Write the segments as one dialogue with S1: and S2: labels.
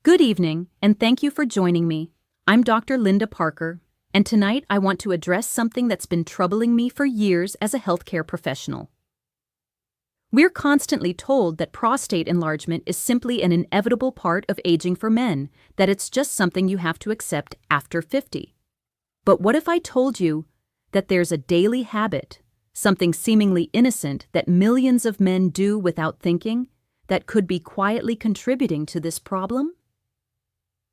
S1: Good evening, and thank you for joining me. I'm Dr. Linda Parker, and tonight I want to address something that's been troubling me for years as a healthcare professional. We're constantly told that prostate enlargement is simply an inevitable part of aging for men, that it's just something you have to accept after 50. But what if I told you that there's a daily habit, something seemingly innocent that millions of men do without thinking, that could be quietly contributing to this problem?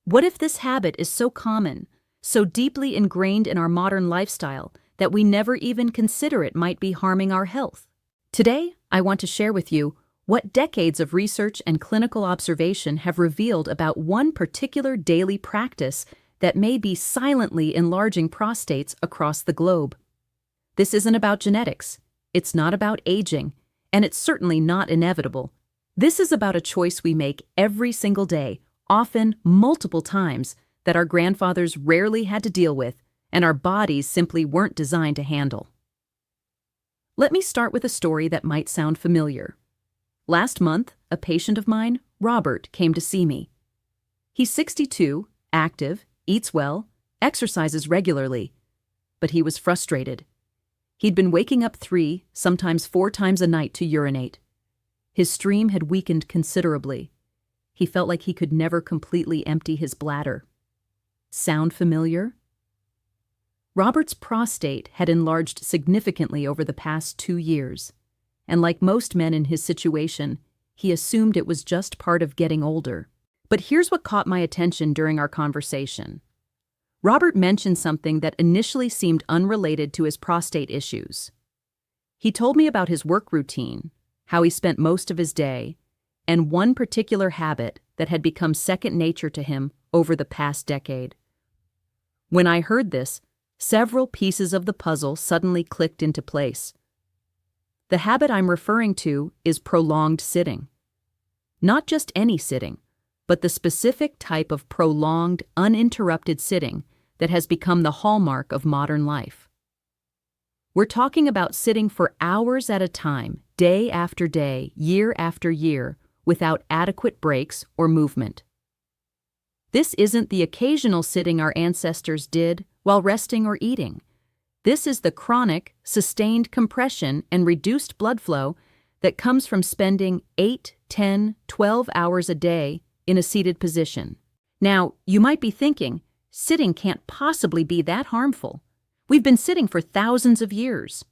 S1: What if this habit is so common, so deeply ingrained in our modern lifestyle, that we never even consider it might be harming our health? Today, I want to share with you what decades of research and clinical observation have revealed about one particular daily practice that may be silently enlarging prostates across the globe. This isn't about genetics, it's not about aging, and it's certainly not inevitable. This is about a choice we make every single day, often multiple times, that our grandfathers rarely had to deal with, and our bodies simply weren't designed to handle. Let me start with a story that might sound familiar. Last month, a patient of mine, Robert, came to see me. He's 62, active, eats well, exercises regularly, but he was frustrated. He'd been waking up 3, sometimes 4 times a night to urinate. His stream had weakened considerably. He felt like he could never completely empty his bladder. Sound familiar? Robert's prostate had enlarged significantly over the past 2 years, and like most men in his situation, he assumed it was just part of getting older. But here's what caught my attention during our conversation. Robert mentioned something that initially seemed unrelated to his prostate issues. He told me about his work routine, how he spent most of his day, and one particular habit that had become second nature to him over the past decade. When I heard this, several pieces of the puzzle suddenly clicked into place. The habit I'm referring to is prolonged sitting. Not just any sitting, but the specific type of prolonged, uninterrupted sitting that has become the hallmark of modern life. We're talking about sitting for hours at a time, day after day, year after year, without adequate breaks or movement. This isn't the occasional sitting our ancestors did while resting or eating. This is the chronic, sustained compression and reduced blood flow that comes from spending 8, 10, 12 hours a day in a seated position. Now, you might be thinking, sitting can't possibly be that harmful. We've been sitting for thousands of years.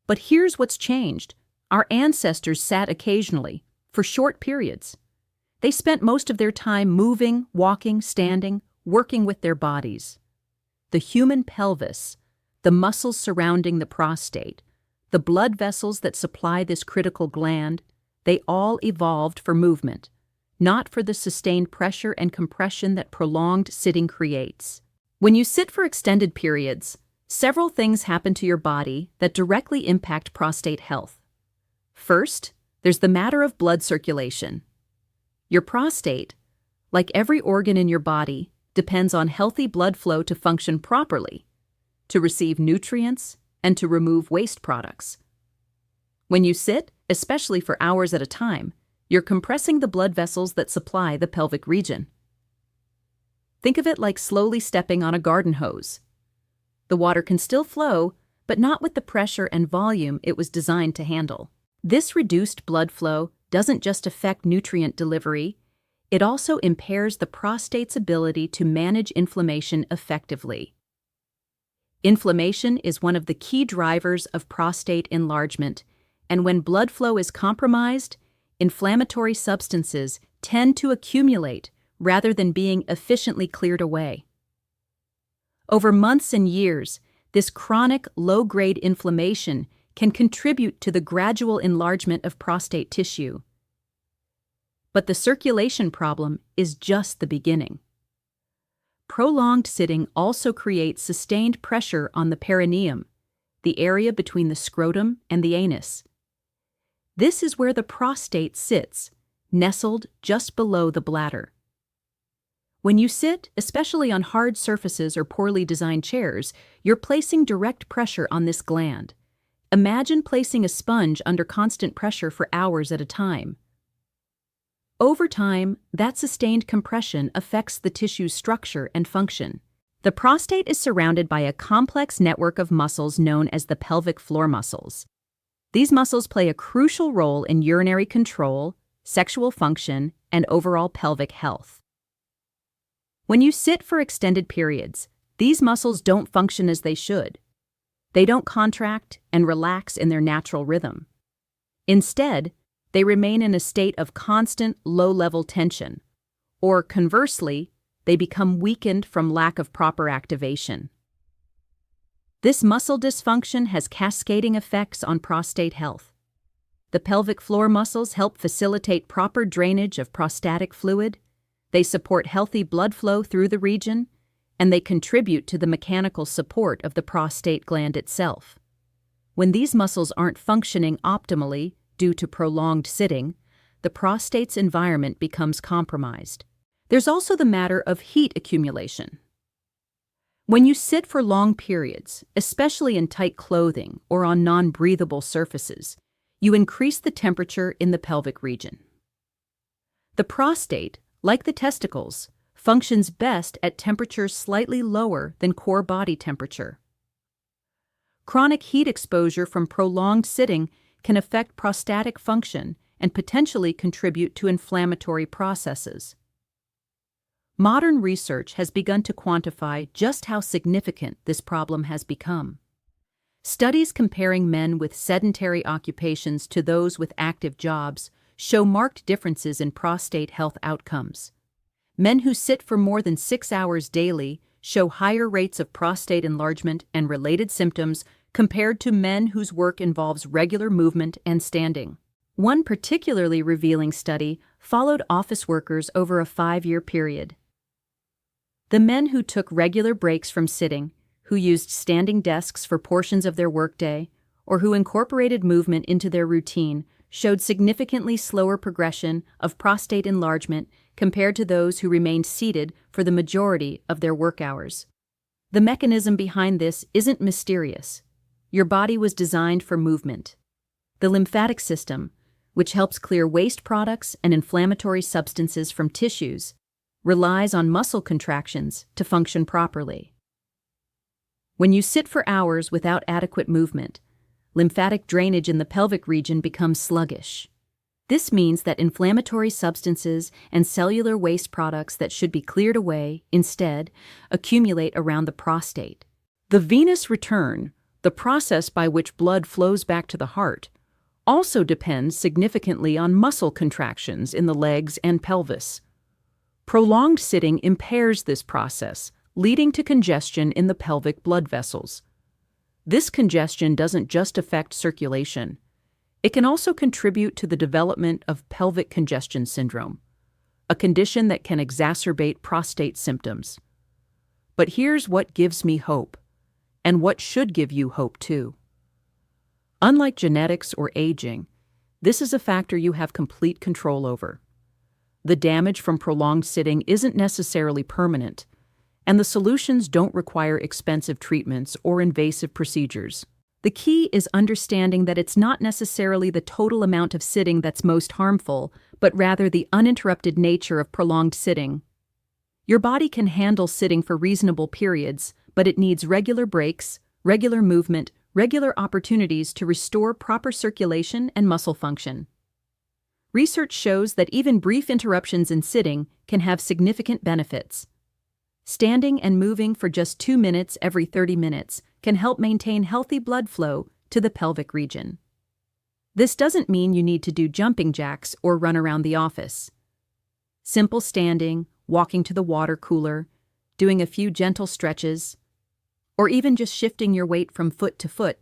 S1: But here's what's changed. Our ancestors sat occasionally, for short periods. They spent most of their time moving, walking, standing, working with their bodies. The human pelvis, the muscles surrounding the prostate, the blood vessels that supply this critical gland, they all evolved for movement, not for the sustained pressure and compression that prolonged sitting creates. When you sit for extended periods, several things happen to your body that directly impact prostate health. First, there's the matter of blood circulation. Your prostate, like every organ in your body, depends on healthy blood flow to function properly, to receive nutrients, and to remove waste products. When you sit, especially for hours at a time, you're compressing the blood vessels that supply the pelvic region. Think of it like slowly stepping on a garden hose. The water can still flow, but not with the pressure and volume it was designed to handle. This reduced blood flow doesn't just affect nutrient delivery, it also impairs the prostate's ability to manage inflammation effectively. Inflammation is one of the key drivers of prostate enlargement, and when blood flow is compromised, inflammatory substances tend to accumulate rather than being efficiently cleared away. Over months and years, this chronic low-grade inflammation can contribute to the gradual enlargement of prostate tissue. But the circulation problem is just the beginning. Prolonged sitting also creates sustained pressure on the perineum, the area between the scrotum and the anus. This is where the prostate sits, nestled just below the bladder. When you sit, especially on hard surfaces or poorly designed chairs, you're placing direct pressure on this gland. Imagine placing a sponge under constant pressure for hours at a time. Over time, that sustained compression affects the tissue's structure and function. The prostate is surrounded by a complex network of muscles known as the pelvic floor muscles. These muscles play a crucial role in urinary control, sexual function, and overall pelvic health. When you sit for extended periods, these muscles don't function as they should. They don't contract and relax in their natural rhythm. Instead, they remain in a state of constant low-level tension, or conversely, they become weakened from lack of proper activation. This muscle dysfunction has cascading effects on prostate health. The pelvic floor muscles help facilitate proper drainage of prostatic fluid, they support healthy blood flow through the region, and they contribute to the mechanical support of the prostate gland itself. When these muscles aren't functioning optimally due to prolonged sitting, the prostate's environment becomes compromised. There's also the matter of heat accumulation. When you sit for long periods, especially in tight clothing or on non-breathable surfaces, you increase the temperature in the pelvic region. The prostate, like the testicles, functions best at temperatures slightly lower than core body temperature. Chronic heat exposure from prolonged sitting can affect prostatic function and potentially contribute to inflammatory processes. Modern research has begun to quantify just how significant this problem has become. Studies comparing men with sedentary occupations to those with active jobs show marked differences in prostate health outcomes. Men who sit for more than 6 hours daily show higher rates of prostate enlargement and related symptoms compared to men whose work involves regular movement and standing. One particularly revealing study followed office workers over a 5-year period. The men who took regular breaks from sitting, who used standing desks for portions of their workday, or who incorporated movement into their routine showed significantly slower progression of prostate enlargement compared to those who remained seated for the majority of their work hours. The mechanism behind this isn't mysterious. Your body was designed for movement. The lymphatic system, which helps clear waste products and inflammatory substances from tissues, relies on muscle contractions to function properly. When you sit for hours without adequate movement, lymphatic drainage in the pelvic region becomes sluggish. This means that inflammatory substances and cellular waste products that should be cleared away, instead, accumulate around the prostate. The venous return, the process by which blood flows back to the heart, also depends significantly on muscle contractions in the legs and pelvis. Prolonged sitting impairs this process, leading to congestion in the pelvic blood vessels. This congestion doesn't just affect circulation. It can also contribute to the development of pelvic congestion syndrome, a condition that can exacerbate prostate symptoms. But here's what gives me hope, and what should give you hope too. Unlike genetics or aging, this is a factor you have complete control over. The damage from prolonged sitting isn't necessarily permanent, and the solutions don't require expensive treatments or invasive procedures. The key is understanding that it's not necessarily the total amount of sitting that's most harmful, but rather the uninterrupted nature of prolonged sitting. Your body can handle sitting for reasonable periods, but it needs regular breaks, regular movement, regular opportunities to restore proper circulation and muscle function. Research shows that even brief interruptions in sitting can have significant benefits. Standing and moving for just 2 minutes every 30 minutes can help maintain healthy blood flow to the pelvic region. This doesn't mean you need to do jumping jacks or run around the office. Simple standing, walking to the water cooler, doing a few gentle stretches, or even just shifting your weight from foot to foot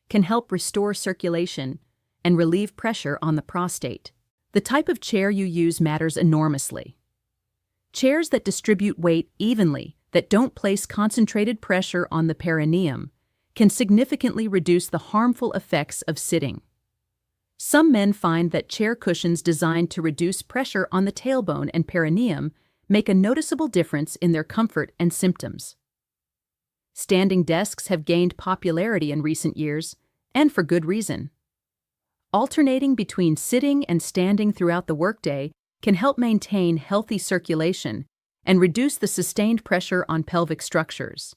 S1: can help restore circulation and relieve pressure on the prostate. The type of chair you use matters enormously. Chairs that distribute weight evenly, that don't place concentrated pressure on the perineum, can significantly reduce the harmful effects of sitting. Some men find that chair cushions designed to reduce pressure on the tailbone and perineum make a noticeable difference in their comfort and symptoms. Standing desks have gained popularity in recent years, and for good reason. Alternating between sitting and standing throughout the workday can help maintain healthy circulation and reduce the sustained pressure on pelvic structures.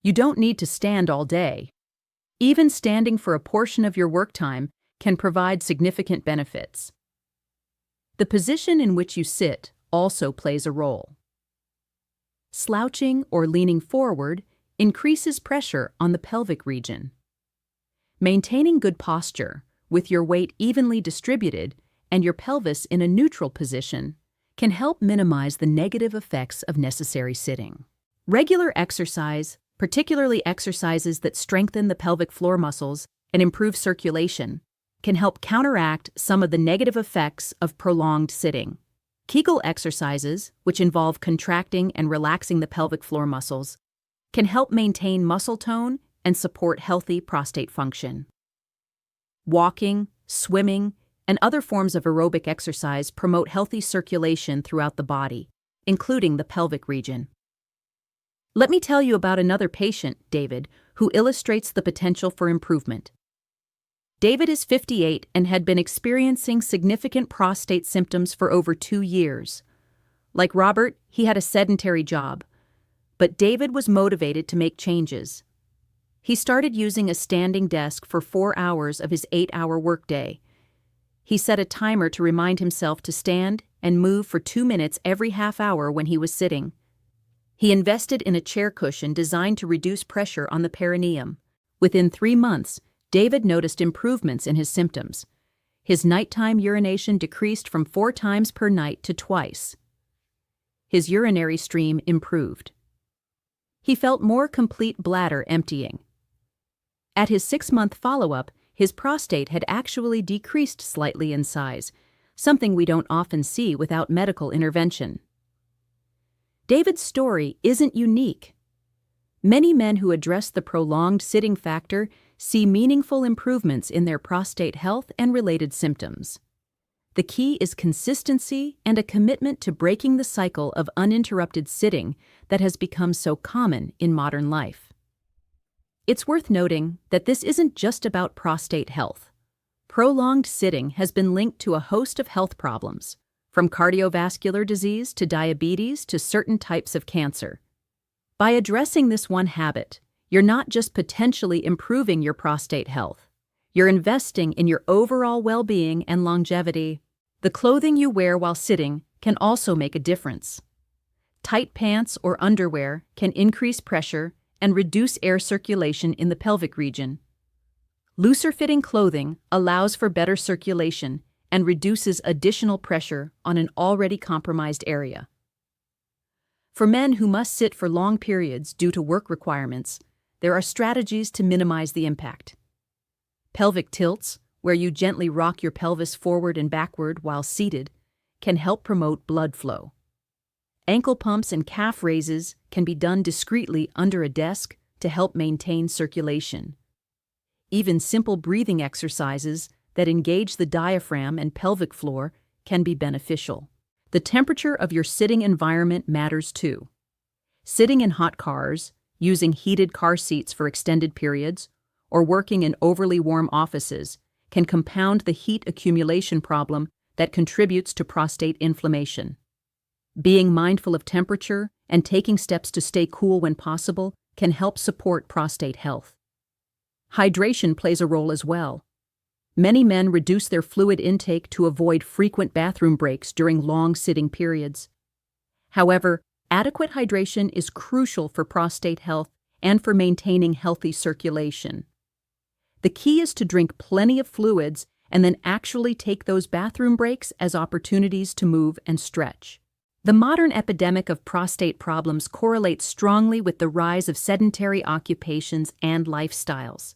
S1: You don't need to stand all day. Even standing for a portion of your work time can provide significant benefits. The position in which you sit also plays a role. Slouching or leaning forward increases pressure on the pelvic region. Maintaining good posture, with your weight evenly distributed and your pelvis in a neutral position, can help minimize the negative effects of necessary sitting. Regular exercise, particularly exercises that strengthen the pelvic floor muscles and improve circulation, can help counteract some of the negative effects of prolonged sitting. Kegel exercises, which involve contracting and relaxing the pelvic floor muscles, can help maintain muscle tone and support healthy prostate function. Walking, swimming, and other forms of aerobic exercise promote healthy circulation throughout the body, including the pelvic region. Let me tell you about another patient, David, who illustrates the potential for improvement. David is 58 and had been experiencing significant prostate symptoms for over 2 years. Like Robert, he had a sedentary job, but David was motivated to make changes. He started using a standing desk for 4 hours of his 8-hour workday. He set a timer to remind himself to stand and move for 2 minutes every half hour when he was sitting. He invested in a chair cushion designed to reduce pressure on the perineum. Within 3 months, David noticed improvements in his symptoms. His nighttime urination decreased from 4 times per night to twice. His urinary stream improved. He felt more complete bladder emptying. At his 6-month follow-up, his prostate had actually decreased slightly in size, something we don't often see without medical intervention. David's story isn't unique. Many men who address the prolonged sitting factor see meaningful improvements in their prostate health and related symptoms. The key is consistency and a commitment to breaking the cycle of uninterrupted sitting that has become so common in modern life. It's worth noting that this isn't just about prostate health. Prolonged sitting has been linked to a host of health problems, from cardiovascular disease to diabetes to certain types of cancer. By addressing this one habit, you're not just potentially improving your prostate health, you're investing in your overall well-being and longevity. The clothing you wear while sitting can also make a difference. Tight pants or underwear can increase pressure and reduce air circulation in the pelvic region. Looser-fitting clothing allows for better circulation and reduces additional pressure on an already compromised area. For men who must sit for long periods due to work requirements, there are strategies to minimize the impact. Pelvic tilts, where you gently rock your pelvis forward and backward while seated, can help promote blood flow. Ankle pumps and calf raises can be done discreetly under a desk to help maintain circulation. Even simple breathing exercises that engage the diaphragm and pelvic floor can be beneficial. The temperature of your sitting environment matters too. Sitting in hot cars, using heated car seats for extended periods, or working in overly warm offices can compound the heat accumulation problem that contributes to prostate inflammation. Being mindful of temperature and taking steps to stay cool when possible can help support prostate health. Hydration plays a role as well. Many men reduce their fluid intake to avoid frequent bathroom breaks during long sitting periods. However, adequate hydration is crucial for prostate health and for maintaining healthy circulation. The key is to drink plenty of fluids and then actually take those bathroom breaks as opportunities to move and stretch. The modern epidemic of prostate problems correlates strongly with the rise of sedentary occupations and lifestyles.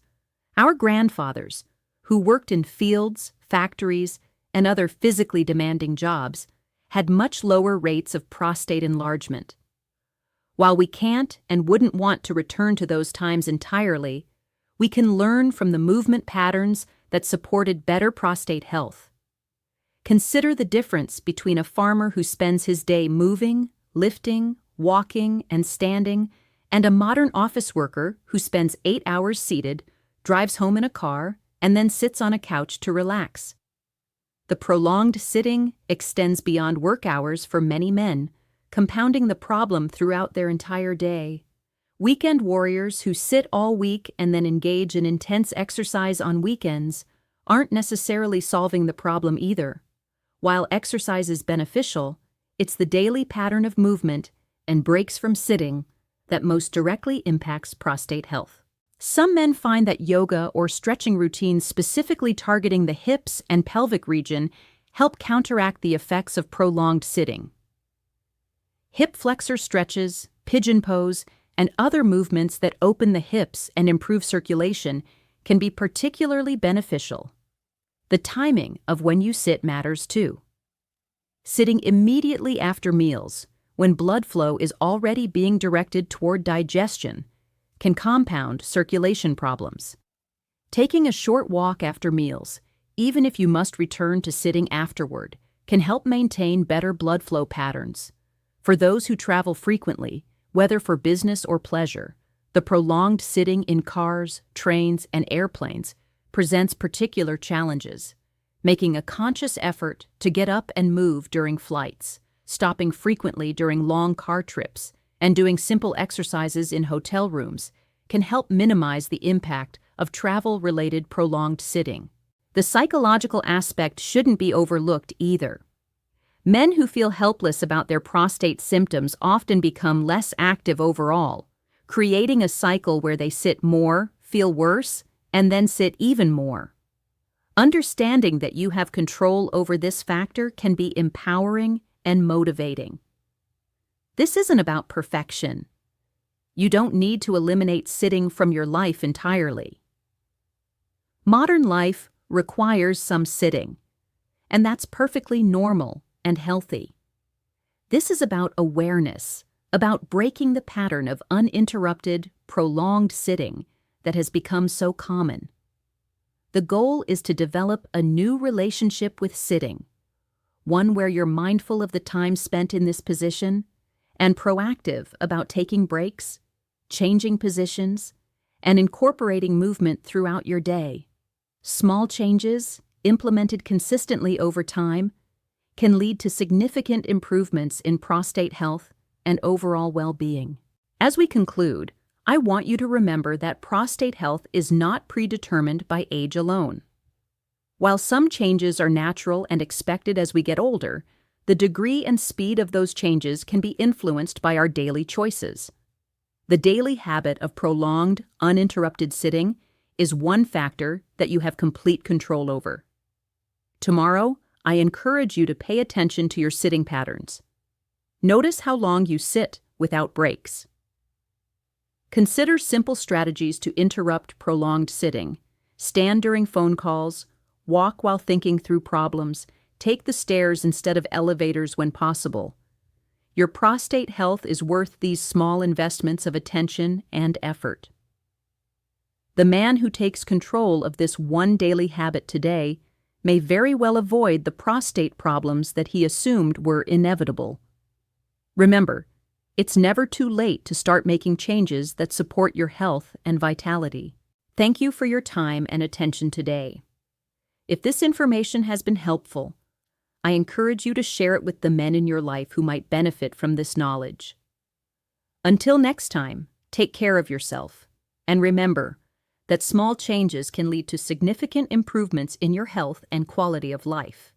S1: Our grandfathers, who worked in fields, factories, and other physically demanding jobs, had much lower rates of prostate enlargement. While we can't and wouldn't want to return to those times entirely, we can learn from the movement patterns that supported better prostate health. Consider the difference between a farmer who spends his day moving, lifting, walking, and standing, and a modern office worker who spends 8 hours seated, drives home in a car, and then sits on a couch to relax. The prolonged sitting extends beyond work hours for many men, compounding the problem throughout their entire day. Weekend warriors who sit all week and then engage in intense exercise on weekends aren't necessarily solving the problem either. While exercise is beneficial, it's the daily pattern of movement and breaks from sitting that most directly impacts prostate health. Some men find that yoga or stretching routines specifically targeting the hips and pelvic region help counteract the effects of prolonged sitting. Hip flexor stretches, pigeon pose, and other movements that open the hips and improve circulation can be particularly beneficial. The timing of when you sit matters too. Sitting immediately after meals, when blood flow is already being directed toward digestion, can compound circulation problems. Taking a short walk after meals, even if you must return to sitting afterward, can help maintain better blood flow patterns. For those who travel frequently, whether for business or pleasure, the prolonged sitting in cars, trains, and airplanes presents particular challenges, making a conscious effort to get up and move during flights, stopping frequently during long car trips, and doing simple exercises in hotel rooms can help minimize the impact of travel-related prolonged sitting. The psychological aspect shouldn't be overlooked either. Men who feel helpless about their prostate symptoms often become less active overall, creating a cycle where they sit more, feel worse, and then sit even more. Understanding that you have control over this factor can be empowering and motivating. This isn't about perfection. You don't need to eliminate sitting from your life entirely. Modern life requires some sitting, and that's perfectly normal and healthy. This is about awareness, about breaking the pattern of uninterrupted, prolonged sitting that has become so common. The goal is to develop a new relationship with sitting, one where you're mindful of the time spent in this position and proactive about taking breaks, changing positions, and incorporating movement throughout your day. Small changes, implemented consistently over time, can lead to significant improvements in prostate health and overall well-being. As we conclude, I want you to remember that prostate health is not predetermined by age alone. While some changes are natural and expected as we get older, the degree and speed of those changes can be influenced by our daily choices. The daily habit of prolonged, uninterrupted sitting is one factor that you have complete control over. Tomorrow, I encourage you to pay attention to your sitting patterns. Notice how long you sit without breaks. Consider simple strategies to interrupt prolonged sitting. Stand during phone calls, walk while thinking through problems, take the stairs instead of elevators when possible. Your prostate health is worth these small investments of attention and effort. The man who takes control of this one daily habit today may very well avoid the prostate problems that he assumed were inevitable. Remember, it's never too late to start making changes that support your health and vitality. Thank you for your time and attention today. If this information has been helpful, I encourage you to share it with the men in your life who might benefit from this knowledge. Until next time, take care of yourself, and remember that small changes can lead to significant improvements in your health and quality of life.